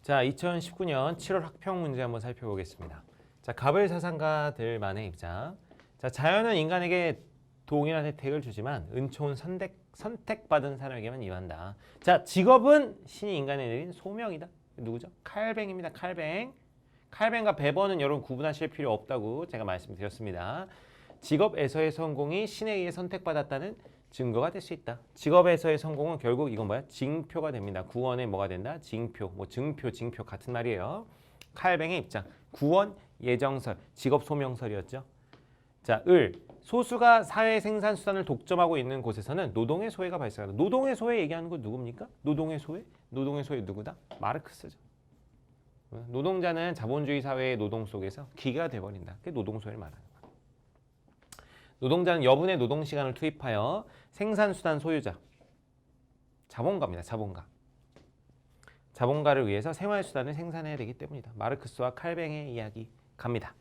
자, 2019년 7월 학평 문제 한번 살펴보겠습니다. 자, 가벌 사상가들만의 입장. 자, 자연은 인간에게 동일한 혜택을 주지만 은총은 선택받은 사람에게만 임한다. 자, 직업은 신이 인간에 내린 소명이다. 누구죠? 칼뱅입니다. 칼뱅. 칼뱅과 베버는 여러분 구분하실 필요 없다고 제가 말씀드렸습니다. 직업에서의 성공이 신에 의해 선택받았다는 증거가 될 수 있다. 직업에서의 성공은 결국 이건 뭐야? 징표가 됩니다. 구원에 뭐가 된다? 징표, 뭐 증표, 징표 같은 말이에요. 칼뱅의 입장. 구원, 예정설, 직업 소명설이었죠. 자, 소수가 사회 생산 수단을 독점하고 있는 곳에서는 노동의 소외가 발생한다. 노동의 소외 얘기하는 건 누굽니까? 노동의 소외? 노동의 소외 누구다? 마르크스죠. 노동자는 자본주의 사회의 노동 속에서 기계가 돼버린다. 그게 노동 소외를 말하는 거야. 노동자는 여분의 노동 시간을 투입하여 생산수단 소유자, 자본가입니다. 자본가. 자본가를 위해서 생활수단을 생산해야 되기 때문이다. 마르크스와 칼뱅의 이야기 갑니다.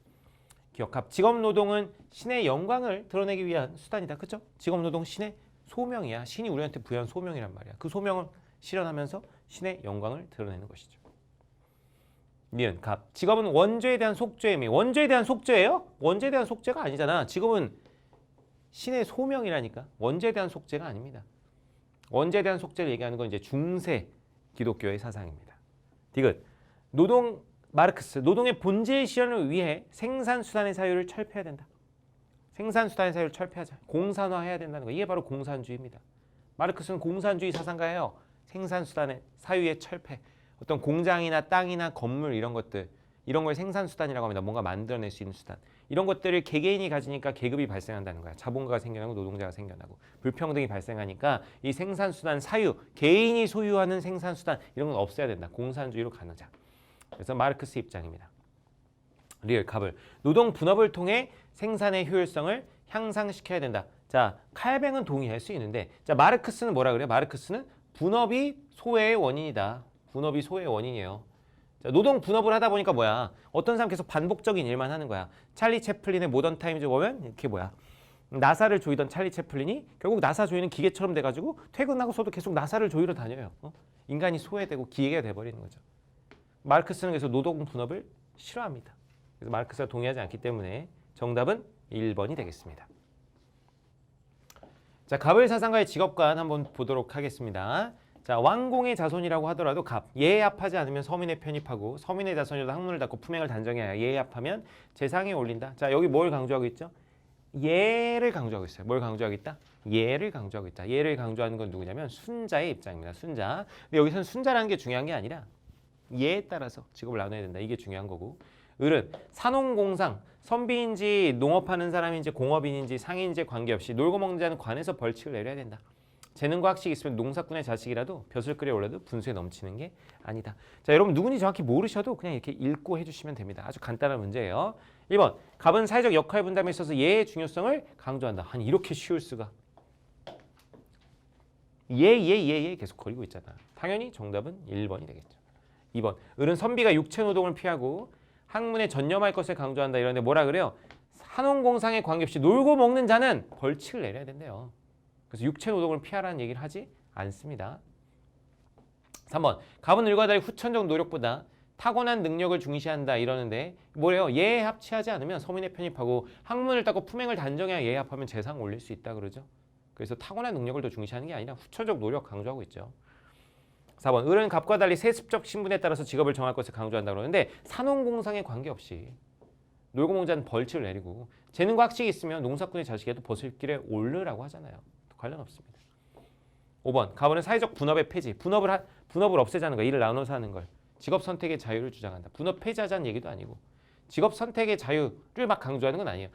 기억합. 직업노동은 신의 영광을 드러내기 위한 수단이다. 그렇죠? 직업노동 신의 소명이야. 신이 우리한테 부여한 소명이란 말이야. 그 소명을 실현하면서 신의 영광을 드러내는 것이죠. 니은, 갑. 직업은 원죄에 대한 속죄의 의미. 원죄에 대한 속죄예요? 원죄에 대한 속죄가 아니잖아. 직업은 신의 소명이라니까. 원죄에 대한 속죄가 아닙니다. 원죄에 대한 속죄를 얘기하는 건 이제 중세 기독교의 사상입니다. 디귿. 마르크스. 노동의 본질 실현을 위해 생산수단의 사유를 철폐해야 된다. 생산수단의 사유를 철폐하자. 공산화해야 된다는 거. 이게 바로 공산주의입니다. 마르크스는 공산주의 사상가예요. 생산수단의 사유의 철폐. 어떤 공장이나 땅이나 건물 이런 것들, 이런 걸 생산수단이라고 합니다. 뭔가 만들어낼 수 있는 수단. 이런 것들을 개개인이 가지니까 계급이 발생한다는 거야. 자본가가 생겨나고 노동자가 생겨나고 불평등이 발생하니까 이 생산수단 사유, 개인이 소유하는 생산수단 이런 건 없애야 된다. 공산주의로 가느자. 그래서 마르크스 입장입니다. 리을, 갑을. 노동 분업을 통해 생산의 효율성을 향상시켜야 된다. 자, 칼뱅은 동의할 수 있는데, 자, 마르크스는 뭐라 그래요? 마르크스는 분업이 소외의 원인이다. 분업이 소외의 원인이에요. 자, 노동 분업을 하다 보니까 뭐야? 어떤 사람 계속 반복적인 일만 하는 거야. 찰리 채플린의 모던 타임즈 보면 이렇게 뭐야? 나사를 조이던 찰리 채플린이 결국 나사 조이는 기계처럼 돼가지고 퇴근하고서도 계속 나사를 조이러 다녀요. 인간이 소외되고 기계가 돼버리는 거죠. 마르크스는 그래서 노동 분업을 싫어합니다. 그래서 마르크스가 동의하지 않기 때문에 정답은 1번이 되겠습니다. 자, 가벌 사상가의 직업관 한번 보도록 하겠습니다. 자, 왕공의 자손이라고 하더라도 갑. 예에 합하지 않으면 서민에 편입하고 서민의 자손이라도 학문을 닫고 품행을 단정해야 예에 합하면 재상에 올린다. 자, 여기 뭘 강조하고 있죠? 예를 강조하고 있어요. 뭘 강조하고 있다? 예를 강조하고 있다. 예를 강조하는 건 누구냐면 순자의 입장입니다. 순자. 근데 여기서는 순자라는 게 중요한 게 아니라 예에 따라서 직업을 나눠야 된다. 이게 중요한 거고. 을은 산농공상, 선비인지 농업하는 사람인지 공업인인지 상인인지 관계없이 놀고 먹는 자는 관에서 벌칙을 내려야 된다. 재능과 학식이 있으면 농사꾼의 자식이라도 벼슬 끓여 올려도 분수에 넘치는 게 아니다. 자, 여러분 누군지 정확히 모르셔도 그냥 이렇게 읽고 해주시면 됩니다. 아주 간단한 문제예요. 1번. 갑은 사회적 역할 분담에 있어서 예의 중요성을 강조한다. 아니 이렇게 쉬울 수가. 예 계속 거리고 있잖아. 당연히 정답은 1번이 되겠죠. 2번. 을은 선비가 육체 노동을 피하고 학문에 전념할 것을 강조한다. 이런데 뭐라 그래요? 산업공상에 관계없이 놀고 먹는 자는 벌칙을 내려야 된대요. 그래서 육체 노동을 피하라는 얘기를 하지 않습니다. 3번. 갑은 을과 달리 후천적 노력보다 타고난 능력을 중시한다 이러는데 뭐래요? 예에 합치하지 않으면 서민에 편입하고 학문을 닦고 품행을 단정해야 예에 합하면 재상 올릴 수 있다 그러죠. 그래서 타고난 능력을 더 중시하는 게 아니라 후천적 노력 강조하고 있죠. 4번. 을은 갑과 달리 세습적 신분에 따라서 직업을 정할 것을 강조한다 그러는데 산업공상에 관계없이 놀고 먹는 자는 벌칙을 내리고 재능과 학식이 있으면 농사꾼의 자식에도 버슬길에 오르라고 하잖아요. 관련 없습니다. 5번. 갑은 사회적 분업의 폐지. 분업을 없애자는 거. 일을 나눠서 하는 걸. 직업 선택의 자유를 주장한다. 분업 폐지하자는 얘기도 아니고 직업 선택의 자유를 막 강조하는 건 아니에요.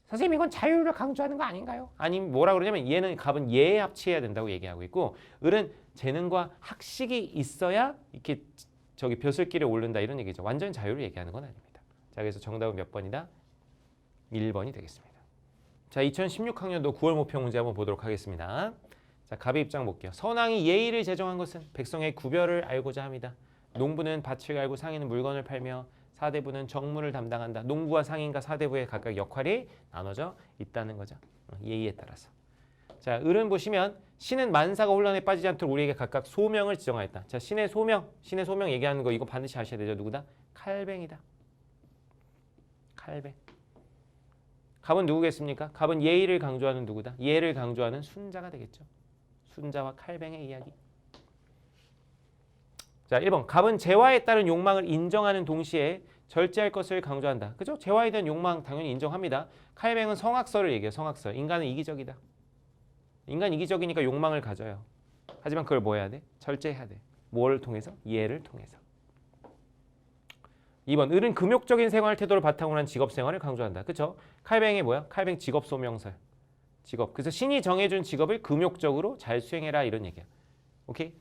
선생님 이건 자유를 강조하는 거 아닌가요? 아니 뭐라 그러냐면 갑은 예에 합치해야 된다고 얘기하고 있고 을은 재능과 학식이 있어야 이렇게 벼슬길에 오른다 이런 얘기죠. 완전 자유를 얘기하는 건 아닙니다. 자, 그래서 정답은 몇 번이다? 1번이 되겠습니다. 자, 2016학년도 9월 모평 문제 한번 보도록 하겠습니다. 자, 갑의 입장 볼게요. 선왕이 예의를 제정한 것은 백성의 구별을 알고자 합니다. 농부는 밭을 갈고 상인은 물건을 팔며 사대부는 정무를 담당한다. 농부와 상인과 사대부의 각각 역할이 나눠져 있다는 거죠. 예의에 따라서. 자, 을은 보시면 신은 만사가 혼란에 빠지지 않도록 우리에게 각각 소명을 지정하였다. 자, 신의 소명 얘기하는 거 이거 반드시 아셔야 되죠. 누구다? 칼뱅이다. 칼뱅. 갑은 누구겠습니까? 갑은 예의를 강조하는 누구다? 예를 강조하는 순자가 되겠죠. 순자와 칼뱅의 이야기. 자, 1번. 갑은 재화에 따른 욕망을 인정하는 동시에 절제할 것을 강조한다. 그죠? 재화에 대한 욕망 당연히 인정합니다. 칼뱅은 성악설을 얘기해요. 성악설. 인간은 이기적이다. 인간 이기적이니까 욕망을 가져요. 하지만 그걸 뭐 해야 돼? 절제해야 돼. 뭘 통해서? 예를 통해서. 2번. 을은 금욕적인 생활 태도를 바탕으로 한 직업 생활을 강조한다. 그렇죠? 칼뱅이 뭐야? 칼뱅 직업 소명설. 직업. 그래서 신이 정해준 직업을 금욕적으로 잘 수행해라 이런 얘기야. 오케이?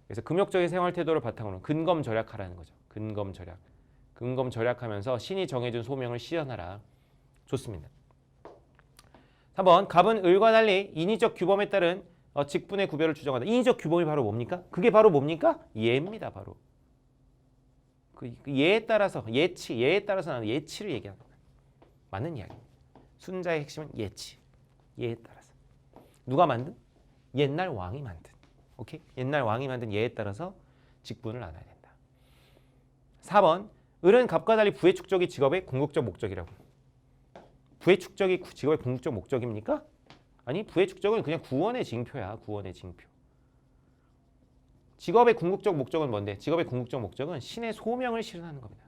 그래서 금욕적인 생활 태도를 바탕으로 근검 절약하라는 거죠. 근검 절약. 근검 절약하면서 신이 정해준 소명을 실현하라. 좋습니다. 3번. 갑은 을과 달리 인위적 규범에 따른 직분의 구별을 주장한다. 인위적 규범이 바로 뭡니까? 그게 바로 뭡니까? 예입니다. 바로. 그 예에 따라서 예에 따라서 나는 예치를 얘기하는 거예요. 맞는 이야기입니다. 순자의 핵심은 예치. 예에 따라서. 누가 만든? 옛날 왕이 만든. 오케이? 옛날 왕이 만든 예에 따라서 직분을 나눠야 된다. 4번. 을은 갑과 달리 부의 축적이 직업의 궁극적 목적이라고. 부의 축적이 직업의 궁극적 목적입니까? 아니, 부의 축적은 그냥 구원의 징표야. 구원의 징표. 직업의 궁극적 목적은 뭔데? 직업의 궁극적 목적은 신의 소명을 실현하는 겁니다.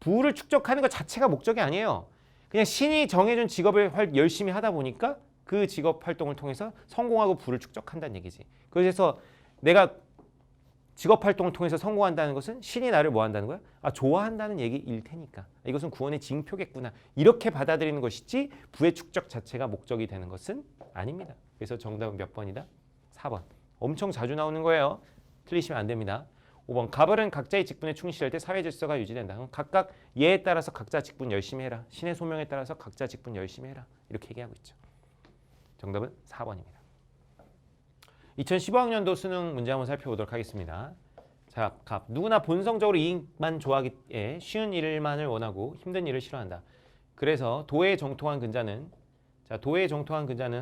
부를 축적하는 것 자체가 목적이 아니에요. 그냥 신이 정해준 직업을 열심히 하다 보니까 그 직업 활동을 통해서 성공하고 부를 축적한다는 얘기지. 그래서 내가 직업 활동을 통해서 성공한다는 것은 신이 나를 뭐 한다는 거야? 아, 좋아한다는 얘기일 테니까. 이것은 구원의 징표겠구나. 이렇게 받아들이는 것이지 부의 축적 자체가 목적이 되는 것은 아닙니다. 그래서 정답은 몇 번이다? 4번. 엄청 자주 나오는 거예요. 틀리시면 안 됩니다. 5번. 갑을은 각자의 직분에 충실할 때 사회 질서가 유지된다. 각각 예에 따라서 각자 직분 열심히 해라. 신의 소명에 따라서 각자 직분 열심히 해라. 이렇게 얘기하고 있죠. 정답은 4번입니다. 2015학년도 수능 문제 한번 살펴보도록 하겠습니다. 자, 갑. 누구나 본성적으로 이익만 좋아하기에 쉬운 일만을 원하고 힘든 일을 싫어한다. 그래서 도에 정통한 근자는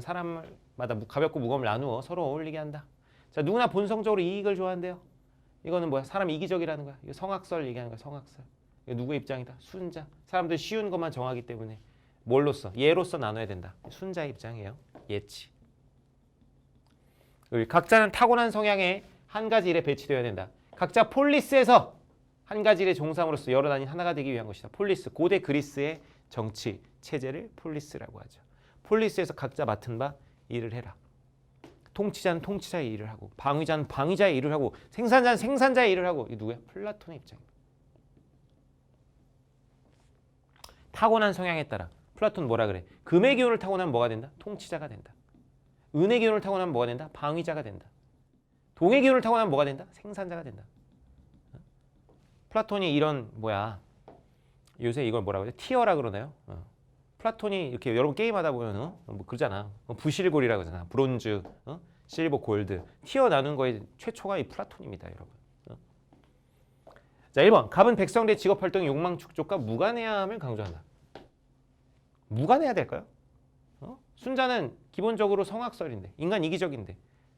사람마다 가볍고 무거움을 나누어 서로 어울리게 한다. 자, 누구나 본성적으로 이익을 좋아한대요. 이거는 뭐야? 사람 이기적이라는 거야. 이거 성악설 얘기하는 거야. 성악설. 이거 누구의 입장이다? 순자. 사람들 쉬운 것만 정하기 때문에 뭘로써? 예로서 나눠야 된다. 순자의 입장이에요. 예치. 각자는 타고난 성향에 한 가지 일에 배치되어야 된다. 각자 폴리스에서 한 가지 일에 종사함으로써 여러 단위 하나가 되기 위한 것이다. 폴리스. 고대 그리스의 정치 체제를 폴리스라고 하죠. 폴리스에서 각자 맡은 바 일을 해라. 통치자는 통치자의 일을 하고, 방위자는 방위자의 일을 하고, 생산자는 생산자의 일을 하고. 이 누구야? 플라톤의 입장입니다. 타고난 성향에 따라 플라톤 뭐라 그래? 금의 기운을 타고나면 뭐가 된다? 통치자가 된다. 은의 기운을 타고나면 뭐가 된다? 방위자가 된다. 동의 기운을 타고나면 뭐가 된다? 생산자가 된다. 플라톤이 이런 요새 이걸 뭐라고 하죠? 티어라 그러나요? 플라톤이 이렇게 여러분 게임하다 보면 뭐 그러잖아. 부실골이라고 하잖아. 브론즈, 실버, 골드. 티어 나눈 거의 최초가 이 플라톤입니다, 여러분. 자, 1번. 갑은 백성들의 직업 활동의 욕망 축적과 무관해함을 강조한다. 무관해야 될까요? 순자는 기본적으로 성악설인데, 인간 이기적인데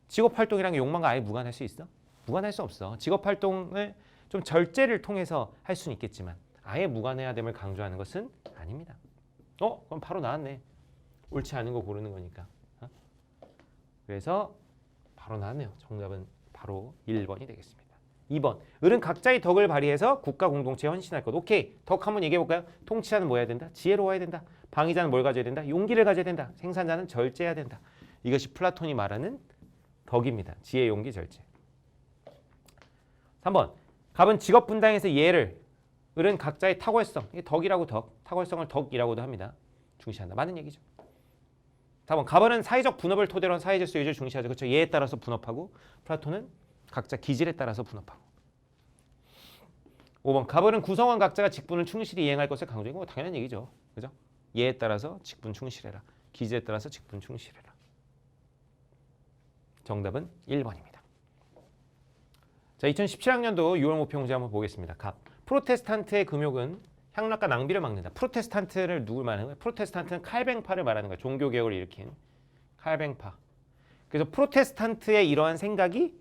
직업 활동이랑 욕망과 아예 무관할 수 있어? 무관할 수 없어. 직업 활동을 좀 절제를 통해서 할 수는 있겠지만 아예 무관해야 됨을 강조하는 것은 아닙니다. 그럼 바로 나왔네. 옳지 않은 거 고르는 거니까. 그래서 바로 나왔네요. 정답은 바로 1번이 되겠습니다. 2번. 을은 각자의 덕을 발휘해서 국가 공동체에 헌신할 것. 오케이. 덕 한번 얘기해 볼까요? 통치자는 뭐 해야 된다? 지혜로워야 된다. 방위자는 뭘 가져야 된다? 용기를 가져야 된다. 생산자는 절제해야 된다. 이것이 플라톤이 말하는 덕입니다. 지혜, 용기, 절제. 3번. 갑은 직업 분당에서 예를, 을은 각자의 탁월성, 이게 덕이라고 탁월성을 덕이라고도 합니다. 중시한다. 맞는 얘기죠. 4번. 갑은 사회적 분업을 토대로 한 사회질서 유지를 중시하죠. 그렇죠. 예에 따라서 분업하고, 플라톤은 각자 기질에 따라서 분업하고. 5번. 갑은 구성원 각자가 직분을 충실히 이행할 것을 강조하는 거 당연한 얘기죠. 그죠? 예에 따라서 직분 충실해라. 기질에 따라서 직분 충실해라. 정답은 1번입니다. 자, 2017학년도 6월 목표 문제 한번 보겠습니다. 갑. 프로테스탄트의 금욕은 향락과 낭비를 막는다. 프로테스탄트를 누굴 말하는 거야? 프로테스탄트는 칼뱅파를 말하는 거야. 종교개혁을 일으킨 칼뱅파. 그래서 프로테스탄트의 이러한 생각이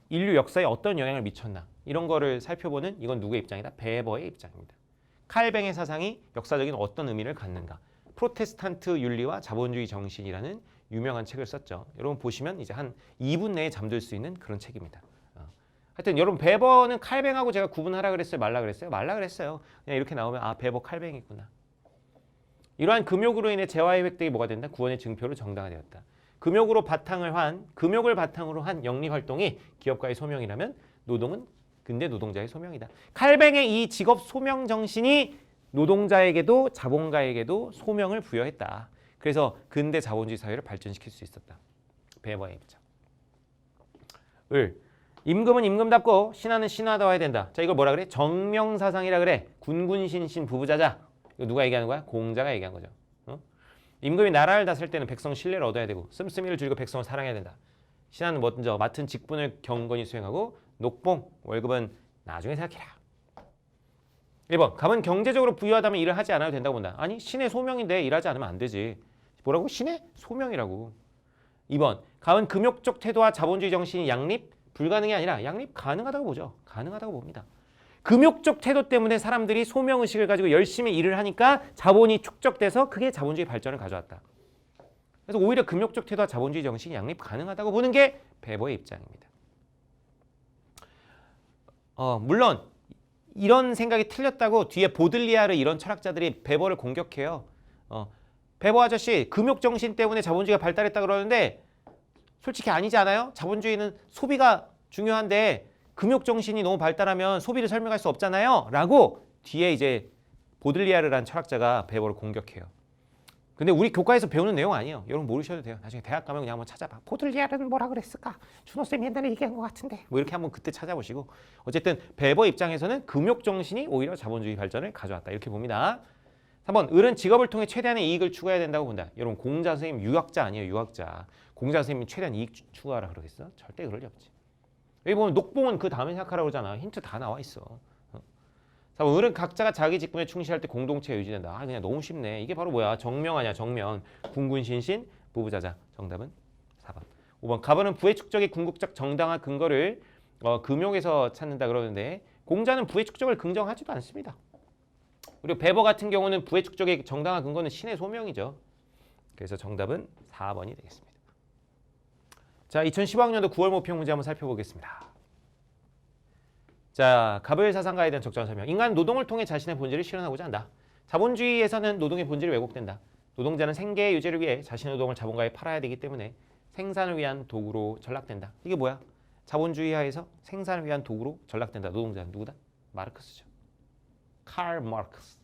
인류 역사에 어떤 영향을 미쳤나 이런 거를 살펴보는 이건 누구의 입장이다? 베버의 입장입니다. 칼뱅의 사상이 역사적인 어떤 의미를 갖는가. 프로테스탄트 윤리와 자본주의 정신이라는 유명한 책을 썼죠. 여러분 보시면 이제 한 2분 내에 잠들 수 있는 그런 책입니다. 하여튼 여러분 베버는 칼뱅하고 제가 구분하라 그랬어요? 말라 그랬어요? 말라 그랬어요. 그냥 이렇게 나오면 아 베버 칼뱅이구나. 이러한 금욕으로 인해 재화의 획득이 뭐가 된다? 구원의 증표로 정당화되었다. 금욕을 바탕으로 한 영리 활동이 기업가의 소명이라면 노동은 근대 노동자의 소명이다. 칼뱅의 이 직업 소명 정신이 노동자에게도 자본가에게도 소명을 부여했다. 그래서 근대 자본주의 사회를 발전시킬 수 있었다. 베버의 입장. 임금은 임금답고 신하는 신하다워야 된다. 자, 이걸 뭐라 그래? 정명사상이라 그래. 군군신신 부부자자. 이거 누가 얘기하는 거야? 공자가 얘기한 거죠. 임금이 나라를 다스릴 때는 백성 신뢰를 얻어야 되고 씀씀이를 줄이고 백성을 사랑해야 된다. 신하는 먼저 맡은 직분을 경건히 수행하고 녹봉, 월급은 나중에 생각해라. 1번, 갑은 경제적으로 부유하다면 일을 하지 않아도 된다고 본다. 아니, 신의 소명인데 일하지 않으면 안 되지. 뭐라고? 신의 소명이라고. 2번, 갑은 금욕적 태도와 자본주의 정신이 양립 불가능이 아니라 양립 가능하다고 보죠. 가능하다고 봅니다. 금욕적 태도 때문에 사람들이 소명의식을 가지고 열심히 일을 하니까 자본이 축적돼서 그게 자본주의 발전을 가져왔다. 그래서 오히려 금욕적 태도와 자본주의 정신이 양립 가능하다고 보는 게 베버의 입장입니다. 물론 이런 생각이 틀렸다고 뒤에 보들리아르 이런 철학자들이 베버를 공격해요. 베버 아저씨 금욕 정신 때문에 자본주의가 발달했다 그러는데 솔직히 아니지 않아요? 자본주의는 소비가 중요한데 금욕 정신이 너무 발달하면 소비를 설명할 수 없잖아요. 라고 뒤에 이제 보들리아르라는 철학자가 베버를 공격해요. 근데 우리 교과에서 배우는 내용 아니에요. 여러분 모르셔도 돼요. 나중에 대학 가면 그냥 한번 찾아봐. 보들리아르는 뭐라 그랬을까? 준호쌤이 옛날에 얘기한 것 같은데. 뭐 이렇게 한번 그때 찾아보시고. 어쨌든 베버 입장에서는 금욕 정신이 오히려 자본주의 발전을 가져왔다. 이렇게 봅니다. 3번, 을은 직업을 통해 최대한의 이익을 추구해야 된다고 본다. 여러분 공자 선생님 유학자 아니에요. 유학자. 공자 선생님이 최대한 이익 추구하라 그러겠어? 절대 그럴 리 없지. 여기 보면 녹봉은 그 다음에 생각하라고 그러잖아. 힌트 다 나와 있어. 4번, 을은 각자가 자기 직분에 충실할 때 공동체가 유지된다. 아, 그냥 너무 쉽네. 이게 바로 뭐야? 정명 아니야, 정명. 군군신신, 부부자자. 정답은 4번. 5번, 갑은 부의 축적의 궁극적 정당한 근거를 금욕에서 찾는다 그러는데 공자는 부의 축적을 긍정하지도 않습니다. 그리고 베버 같은 경우는 부의 축적의 정당한 근거는 신의 소명이죠. 그래서 정답은 4번이 되겠습니다. 자, 2015학년도 9월 모평 문제 한번 살펴보겠습니다. 자, 갑을 사상가에 대한 적절한 설명. 인간은 노동을 통해 자신의 본질을 실현하고자 한다. 자본주의에서는 노동의 본질이 왜곡된다. 노동자는 생계의 유지를 위해 자신의 노동을 자본가에 팔아야 되기 때문에 생산을 위한 도구로 전락된다. 이게 뭐야? 자본주의 하에서 생산을 위한 도구로 전락된다. 노동자는 누구다? 마르크스죠. 칼 마르크스.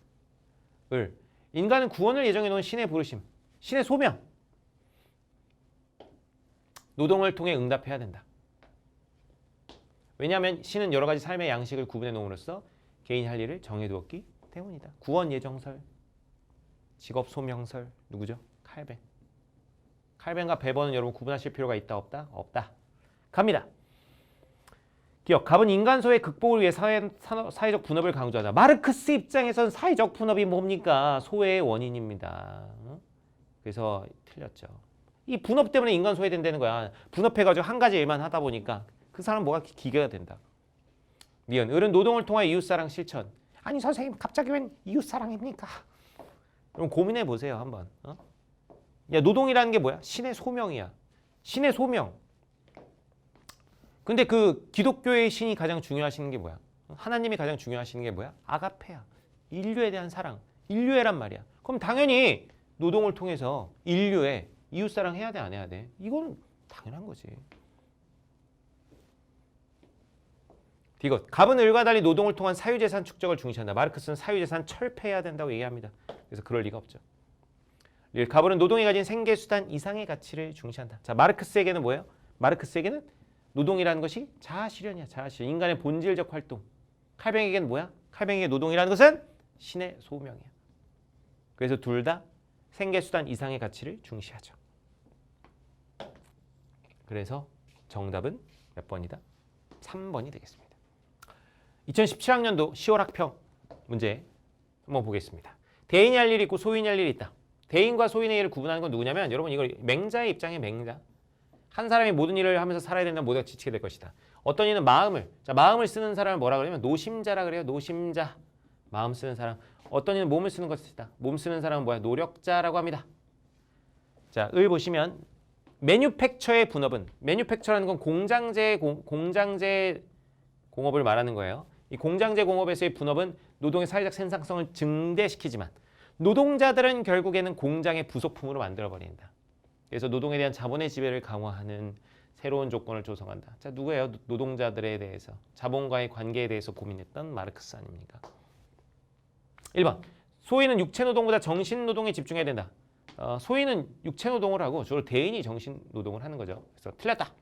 인간은 구원을 예정해 놓은 신의 부르심, 신의 소명. 노동을 통해 응답해야 된다. 왜냐하면 신은 여러 가지 삶의 양식을 구분해 놓음으로써 개인이 할 일을 정해두었기 때문이다. 구원 예정설, 직업 소명설, 누구죠? 칼뱅. 칼뱅과 베버는 여러분 구분하실 필요가 있다 없다? 없다. 갑니다. 기억, 갑은 인간소의 극복을 위해 사회적 분업을 강조하다. 마르크스 입장에선 사회적 분업이 뭡니까? 소외의 원인입니다. 그래서 틀렸죠. 이 분업 때문에 인간 소외된다는 거야. 분업해가지고 한 가지 일만 하다 보니까 그 사람 뭐가 기계가 된다. 니은, 을은 노동을 통해 이웃사랑 실천. 아니 선생님 갑자기 웬 이웃사랑입니까? 그럼 고민해 보세요 한번. 야, 노동이라는 게 뭐야? 신의 소명이야. 신의 소명. 근데 그 기독교의 신이 가장 중요하시는 게 뭐야? 하나님이 가장 중요하시는 게 뭐야? 아가페야. 인류에 대한 사랑. 인류애란 말이야. 그럼 당연히 노동을 통해서 인류애 이웃사랑 해야 돼, 안 해야 돼? 이건 당연한 거지. 이것, 갑은 을과 달리 노동을 통한 사유재산 축적을 중시한다. 마르크스는 사유재산 철폐해야 된다고 얘기합니다. 그래서 그럴 리가 없죠. 갑은 노동이 가진 생계수단 이상의 가치를 중시한다. 자, 마르크스에게는 뭐예요? 마르크스에게는 노동이라는 것이 자아실현이야. 자아실현. 인간의 본질적 활동. 칼뱅에게는 뭐야? 칼뱅에게 노동이라는 것은 신의 소명이야. 그래서 둘 다 생계수단 이상의 가치를 중시하죠. 그래서 정답은 몇 번이다? 3번이 되겠습니다. 2017학년도 10월 학평 문제 한번 보겠습니다. 대인이 할 일이 있고 소인이 할 일이 있다. 대인과 소인의 일을 구분하는 건 누구냐면 여러분 이걸 맹자의 입장에 맹자. 한 사람이 모든 일을 하면서 살아야 된다면 모두가 지치게 될 것이다. 어떤 이는 마음을 쓰는 사람을 뭐라 그러냐면 노심자라 그래요. 노심자. 마음 쓰는 사람. 어떤 이는 몸을 쓰는 것이다. 몸 쓰는 사람은 뭐야? 노력자라고 합니다. 자, 을 보시면 매뉴팩처의 분업은 매뉴팩처라는 건 공장제 공업을 말하는 거예요. 이 공장제 공업에서의 분업은 노동의 사회적 생산성을 증대시키지만 노동자들은 결국에는 공장의 부속품으로 만들어버린다. 그래서 노동에 대한 자본의 지배를 강화하는 새로운 조건을 조성한다. 자, 누구예요? 노동자들에 대해서 자본과의 관계에 대해서 고민했던 마르크스 아닙니까? 1번 소인은 육체노동보다 정신노동에 집중해야 된다. 소인은 육체노동을 하고 주로 대인이 정신노동을 하는 거죠. 그래서 틀렸다.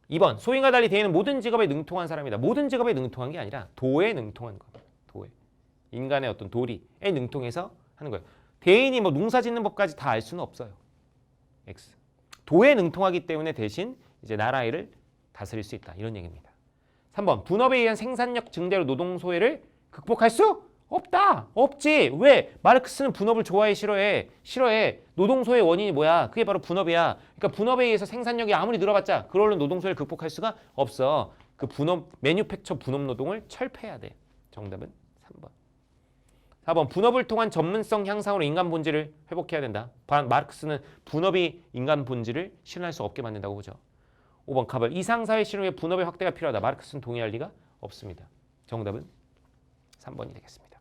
2번 소인과 달리 대인은 모든 직업에 능통한 사람이다. 모든 직업에 능통한 게 아니라 도에 능통한 겁니다. 도에. 인간의 어떤 도리에 능통해서 하는 거예요. 대인이 뭐 농사 짓는 법까지 다 알 수는 없어요. X. 도에 능통하기 때문에 대신 이제 나라 일을 다스릴 수 있다. 이런 얘기입니다. 3번 분업에 의한 생산력 증대로 노동 소외를 극복할 수 없다. 없지. 왜? 마르크스는 분업을 좋아해 싫어해. 노동 소외의 원인이 뭐야? 그게 바로 분업이야. 그러니까 분업에 의해서 생산력이 아무리 늘어봤자 그걸로 노동 소외를 극복할 수가 없어. 그 분업 매뉴팩처 분업 노동을 철폐해야 돼. 정답은 3번. 4번 분업을 통한 전문성 향상으로 인간 본질을 회복해야 된다. 마르크스는 분업이 인간 본질을 실현할 수 없게 만든다고 보죠. 5번 가벌 이상사회 실현 위해 분업의 확대가 필요하다. 마르크스는 동의할 리가 없습니다. 정답은 3번이 되겠습니다.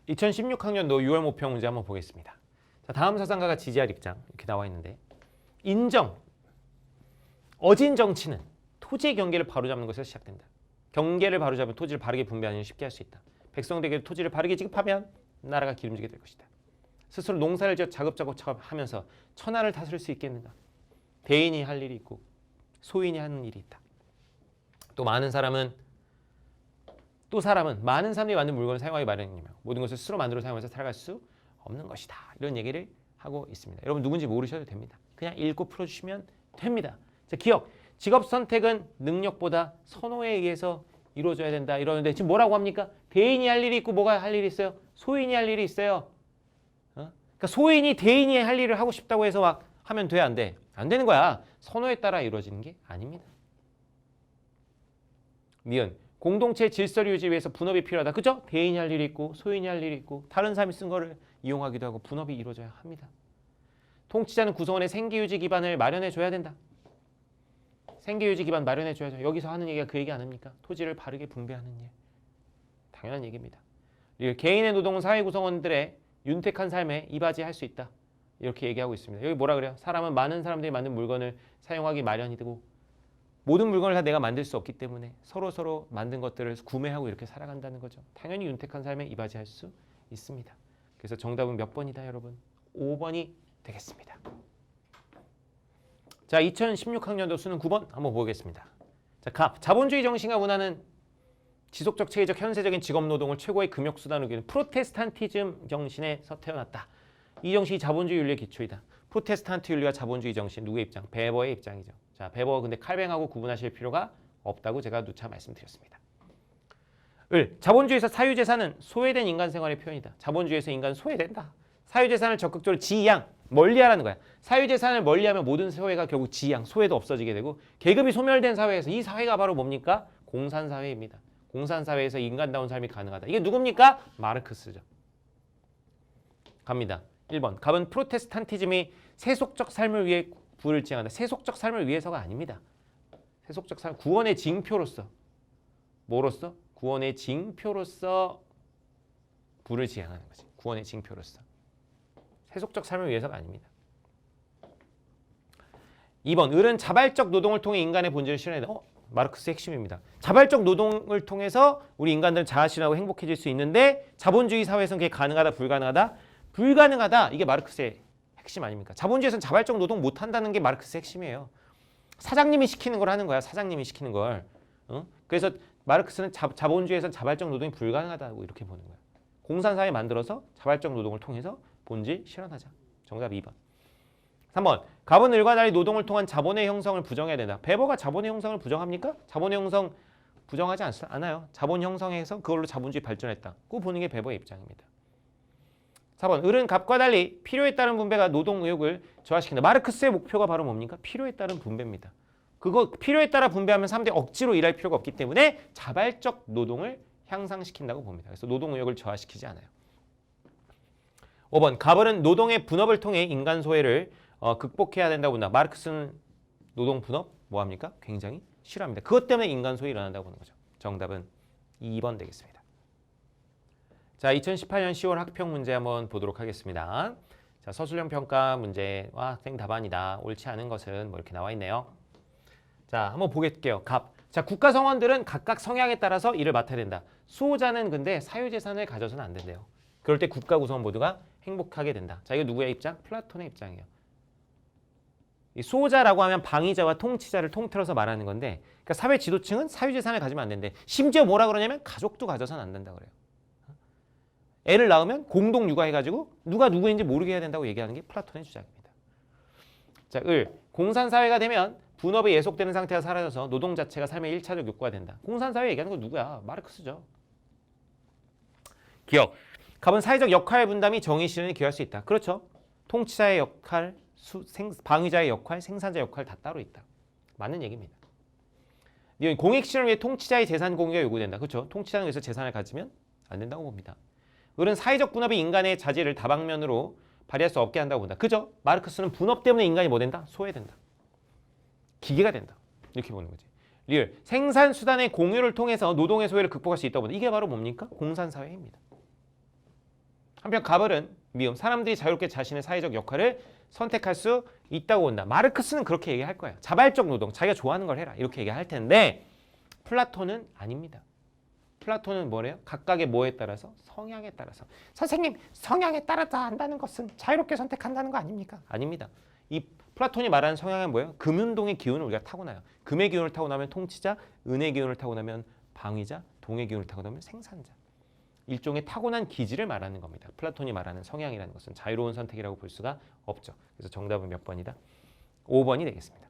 2016학년도 6월 모평 문제 한번 보겠습니다. 자, 다음 사상가가 지지할 입장 이렇게 나와 있는데 인정, 어진 정치는 토지의 경계를 바로잡는 것에서 시작된다. 경계를 바로잡으면 토지를 바르게 분배하는 일을 쉽게 할 수 있다. 백성들에게 토지를 바르게 지급하면 나라가 기름지게 될 것이다. 스스로 농사를 지어 자급자족 하면서 천하를 다스릴 수 있겠는가? 대인이 할 일이 있고 소인이 하는 일이 있다. 또 많은 사람은 많은 사람들이 만든 물건을 사용하기 마련이며 모든 것을 스스로 만들어 사용해서 살아갈 수 없는 것이다. 이런 얘기를 하고 있습니다. 여러분 누군지 모르셔도 됩니다. 그냥 읽고 풀어주시면 됩니다. 자, 기억, 직업 선택은 능력보다 선호에 의해서 이루어져야 된다. 이러는데 지금 뭐라고 합니까? 대인이 할 일이 있고 뭐가 할 일이 있어요? 소인이 할 일이 있어요. 그러니까 소인이 대인이 할 일을 하고 싶다고 해서 막 하면 돼? 안 돼? 안 되는 거야. 선호에 따라 이루어지는 게 아닙니다. 니은 공동체 질서를 유지 위해서 분업이 필요하다. 그죠? 대인이 할 일이 있고 소인이 할 일이 있고 다른 사람이 쓴 거를 이용하기도 하고 분업이 이루어져야 합니다. 통치자는 구성원의 생계유지 기반을 마련해 줘야 된다. 생계유지 기반 마련해 줘야죠. 여기서 하는 얘기가 그 얘기 아닙니까? 토지를 바르게 분배하는 일. 당연한 얘기입니다. 개인의 노동은 사회 구성원들의 윤택한 삶에 이바지할 수 있다. 이렇게 얘기하고 있습니다. 여기 뭐라 그래요? 사람은 많은 사람들이 만든 물건을 사용하기 마련이 되고 모든 물건을 다 내가 만들 수 없기 때문에 서로 만든 것들을 구매하고 이렇게 살아간다는 거죠. 당연히 윤택한 삶에 이바지할 수 있습니다. 그래서 정답은 몇 번이다 여러분? 5번이 되겠습니다. 자, 2016학년도 수능 9번 한번 보겠습니다. 자, 갑. 자본주의 정신과 문화는 지속적 체계적 현세적인 직업노동을 최고의 금욕수단으로 여기는 프로테스탄티즘 정신에서 태어났다. 이 정신이 자본주의 윤리의 기초이다. 프로테스탄트 윤리와 자본주의 정신 누구의 입장? 베버의 입장이죠. 자, 베버 근데 칼뱅하고 구분하실 필요가 없다고 제가 누차 말씀드렸습니다. 을. 자본주의에서 사유재산은 소외된 인간 생활의 표현이다. 자본주의에서 인간은 소외된다. 사유재산을 적극적으로 지양, 멀리하라는 거야. 사유재산을 멀리하면 모든 소외가 결국 지양, 소외도 없어지게 되고 계급이 소멸된 사회에서 이 사회가 바로 뭡니까? 공산사회입니다. 공산사회에서 인간다운 삶이 가능하다. 이게 누굽니까? 마르크스죠. 갑니다. 1번. 갑은 프로테스탄티즘이 세속적 삶을 위해 부를 지향한다. 세속적 삶을 위해서가 아닙니다. 세속적 삶, 구원의 징표로서 뭐로서? 구원의 징표로서 부를 지향하는 거지. 구원의 징표로서. 세속적 삶을 위해서가 아닙니다. 2번. 을은 자발적 노동을 통해 인간의 본질을 실현한다. 마르크스의 핵심입니다. 자발적 노동을 통해서 우리 인간들은 자아실현하고 행복해질 수 있는데 자본주의 사회에서는 그게 가능하다, 불가능하다? 불가능하다. 이게 마르크스의 핵심 아닙니까? 자본주의에서는 자발적 노동 못한다는 게 마르크스의 핵심이에요. 사장님이 시키는 걸 하는 거야. 사장님이 시키는 걸. 그래서 마르크스는 자본주의에서는 자발적 노동이 불가능하다고 이렇게 보는 거야. 공산사회 만들어서 자발적 노동을 통해서 본질 실현하자. 정답 2번. 3번. 갑은 을과 달리 노동을 통한 자본의 형성을 부정해야 된다. 베버가 자본의 형성을 부정합니까? 자본의 형성 부정하지 않아요. 자본 형성해서 그걸로 자본주의 발전했다. 그거 보는 게 베버의 입장입니다. 4번 을은 갑과 달리 필요에 따른 분배가 노동 의욕을 저하시킨다. 마르크스의 목표가 바로 뭡니까? 필요에 따른 분배입니다. 그거 필요에 따라 분배하면 사람들이 억지로 일할 필요가 없기 때문에 자발적 노동을 향상시킨다고 봅니다. 그래서 노동 의욕을 저하시키지 않아요. 5번 갑을은 노동의 분업을 통해 인간 소외를 극복해야 된다고 본다. 마르크스는 노동 분업 뭐합니까? 굉장히 싫어합니다. 그것 때문에 인간 소외가 일어난다고 보는 거죠. 정답은 2번 되겠습니다. 자, 2018년 10월 학평 문제 한번 보도록 하겠습니다. 자, 서술형 평가 문제와 학생 답안이다. 옳지 않은 것은 뭐 이렇게 나와 있네요. 자, 한번 보겠게요. 갑. 자, 국가 성원들은 각각 성향에 따라서 일을 맡아야 된다. 수호자는 근데 사유재산을 가져서는 안 된대요. 그럴 때 국가 구성 모두가 행복하게 된다. 자, 이거 누구의 입장? 플라톤의 입장이에요. 이 수호자라고 하면 방위자와 통치자를 통틀어서 말하는 건데, 그러니까 사회 지도층은 사유재산을 가지면 안 된대. 심지어 뭐라 그러냐면 가족도 가져서는 안 된다 그래요. 애를 낳으면 공동 육아해가지고 누가 누구인지 모르게 해야 된다고 얘기하는 게 플라톤의 주장입니다. 자, 을. 공산사회가 되면 분업이 예속되는 상태가 사라져서 노동 자체가 삶의 1차적 욕구가 된다. 공산사회 얘기하는 건 누구야? 마르크스죠. 기억. 갑은 사회적 역할 분담이 정의 실현에 기여할 수 있다. 그렇죠. 통치자의 역할, 방위자의 역할, 생산자의 역할 다 따로 있다. 맞는 얘기입니다. 공익 실현을 위해 통치자의 재산 공유가 요구된다. 그렇죠. 통치자는 그래서 재산을 가지면 안 된다고 봅니다. 을은 사회적 분업이 인간의 자질을 다방면으로 발휘할 수 없게 한다고 본다. 그죠? 마르크스는 분업 때문에 인간이 뭐 된다? 소외된다. 기계가 된다. 이렇게 보는 거지. 리을. 생산수단의 공유를 통해서 노동의 소외를 극복할 수 있다고 본다. 이게 바로 뭡니까? 공산사회입니다. 한편 갑을은 미음. 사람들이 자유롭게 자신의 사회적 역할을 선택할 수 있다고 본다. 마르크스는 그렇게 얘기할 거예요. 자발적 노동. 자기가 좋아하는 걸 해라. 이렇게 얘기할 텐데 플라톤은 아닙니다. 플라톤은 뭐래요? 각각의 뭐에 따라서? 성향에 따라서. 선생님, 성향에 따라서 한다는 것은 자유롭게 선택한다는 거 아닙니까? 아닙니다. 이 플라톤이 말하는 성향은 뭐예요? 금운동의 기운을 우리가 타고나요. 금의 기운을 타고나면 통치자, 은의 기운을 타고나면 방위자, 동의 기운을 타고나면 생산자. 일종의 타고난 기질을 말하는 겁니다. 플라톤이 말하는 성향이라는 것은 자유로운 선택이라고 볼 수가 없죠. 그래서 정답은 몇 번이다? 5번이 되겠습니다.